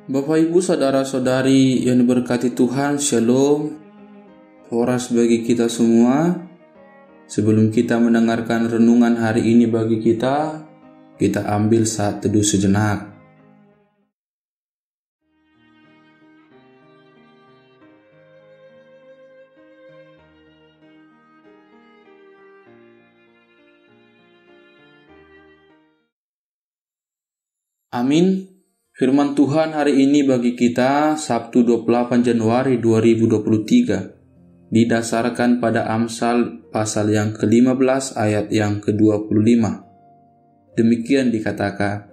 Bapak Ibu saudara-saudari yang diberkati Tuhan, Shalom. Horas bagi kita semua. Sebelum kita mendengarkan renungan hari ini bagi kita ambil saat teduh sejenak. Amin. Firman Tuhan hari ini bagi kita Sabtu 28 Januari 2023 didasarkan pada Amsal pasal yang ke-15 ayat yang ke-25. Demikian dikatakan,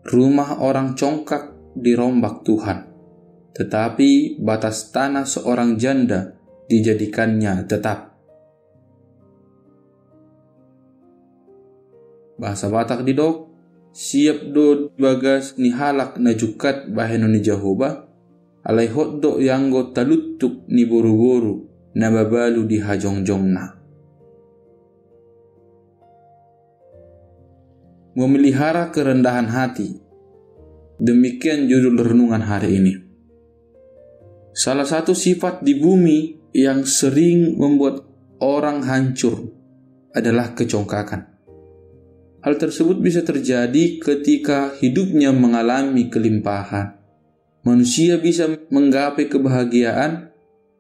rumah orang congkak dirombak Tuhan, tetapi batas tanah seorang janda dijadikannya tetap. Bahasa Batak didok, siap do bagas ni halak na jukat baheno ni Jehovah, alay hotdo yanggo talutuk ni boru-boru na babalu di hajongjong na. Memelihara kerendahan hati. Demikian judul renungan hari ini. Salah satu sifat di bumi yang sering membuat orang hancur adalah kecongkakan. Hal tersebut bisa terjadi ketika hidupnya mengalami kelimpahan. Manusia bisa menggapai kebahagiaan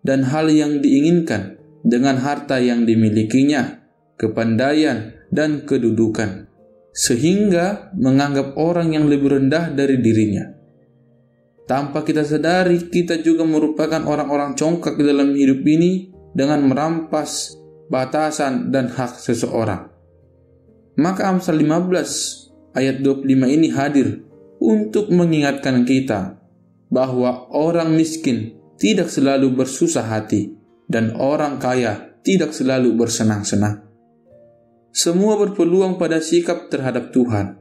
dan hal yang diinginkan dengan harta yang dimilikinya, kepandaian, dan kedudukan, sehingga menganggap orang yang lebih rendah dari dirinya. Tanpa kita sadari, kita juga merupakan orang-orang congkak dalam hidup ini dengan merampas batasan dan hak seseorang. Maka Amsal 15 ayat 25 ini hadir untuk mengingatkan kita bahwa orang miskin tidak selalu bersusah hati dan orang kaya tidak selalu bersenang-senang. Semua berpeluang pada sikap terhadap Tuhan.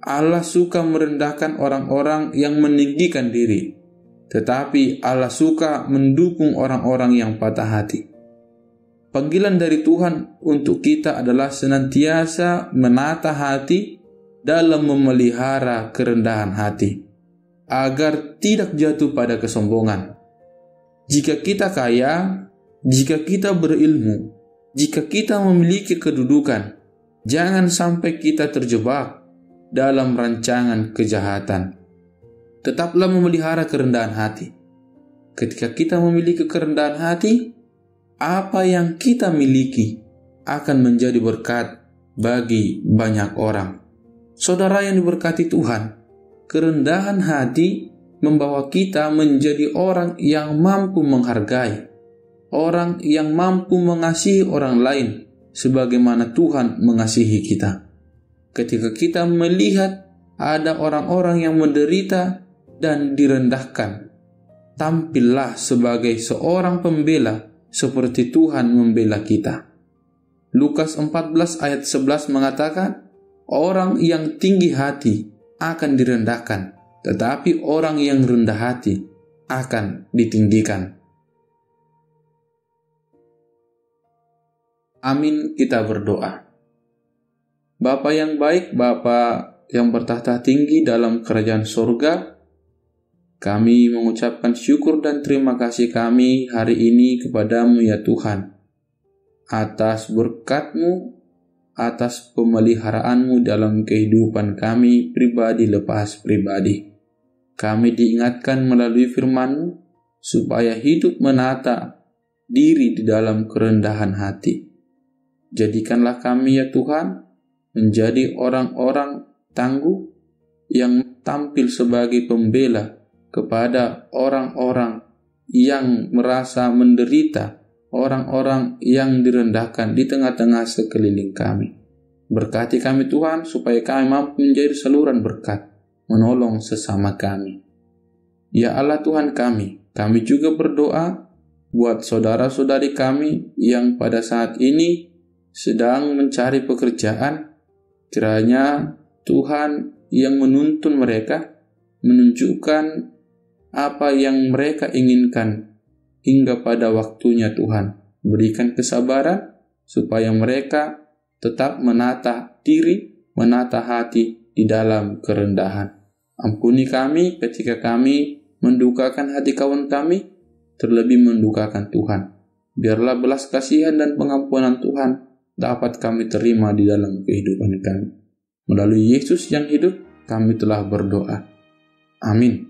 Allah suka merendahkan orang-orang yang meninggikan diri, tetapi Allah suka mendukung orang-orang yang patah hati. Panggilan dari Tuhan untuk kita adalah senantiasa menata hati dalam memelihara kerendahan hati, agar tidak jatuh pada kesombongan. Jika kita kaya, jika kita berilmu, jika kita memiliki kedudukan, jangan sampai kita terjebak dalam rancangan kejahatan. Tetaplah memelihara kerendahan hati. Ketika kita memiliki kerendahan hati, apa yang kita miliki akan menjadi berkat bagi banyak orang. Saudara yang diberkati Tuhan, kerendahan hati membawa kita menjadi orang yang mampu menghargai, orang yang mampu mengasihi orang lain sebagaimana Tuhan mengasihi kita. Ketika kita melihat ada orang-orang yang menderita dan direndahkan, tampillah sebagai seorang pembela seperti Tuhan membela kita. Lukas 14 ayat 11 mengatakan, orang yang tinggi hati akan direndahkan, tetapi orang yang rendah hati akan ditinggikan. Amin, kita berdoa. Bapa yang baik, Bapa yang bertahta tinggi dalam kerajaan surga, kami mengucapkan syukur dan terima kasih kami hari ini kepadamu ya Tuhan, atas berkat-Mu, atas pemeliharaanmu dalam kehidupan kami pribadi lepas pribadi. Kami diingatkan melalui firman-Mu supaya hidup menata diri di dalam kerendahan hati. Jadikanlah kami ya Tuhan menjadi orang-orang tangguh yang tampil sebagai pembela kepada orang-orang yang merasa menderita, orang-orang yang direndahkan di tengah-tengah sekeliling kami. Berkati kami Tuhan supaya kami mampu menjadi saluran berkat, menolong sesama kami. Ya Allah Tuhan kami juga berdoa buat saudara-saudari kami yang pada saat ini sedang mencari pekerjaan. Kiranya Tuhan yang menuntun mereka, menunjukkan apa yang mereka inginkan hingga pada waktunya Tuhan. Berikan kesabaran supaya mereka tetap menata diri, menata hati di dalam kerendahan. Ampuni kami ketika kami mendukakan hati kawan kami, terlebih mendukakan Tuhan. Biarlah belas kasihan dan pengampunan Tuhan dapat kami terima di dalam kehidupan kami. Melalui Yesus yang hidup, kami telah berdoa. Amin.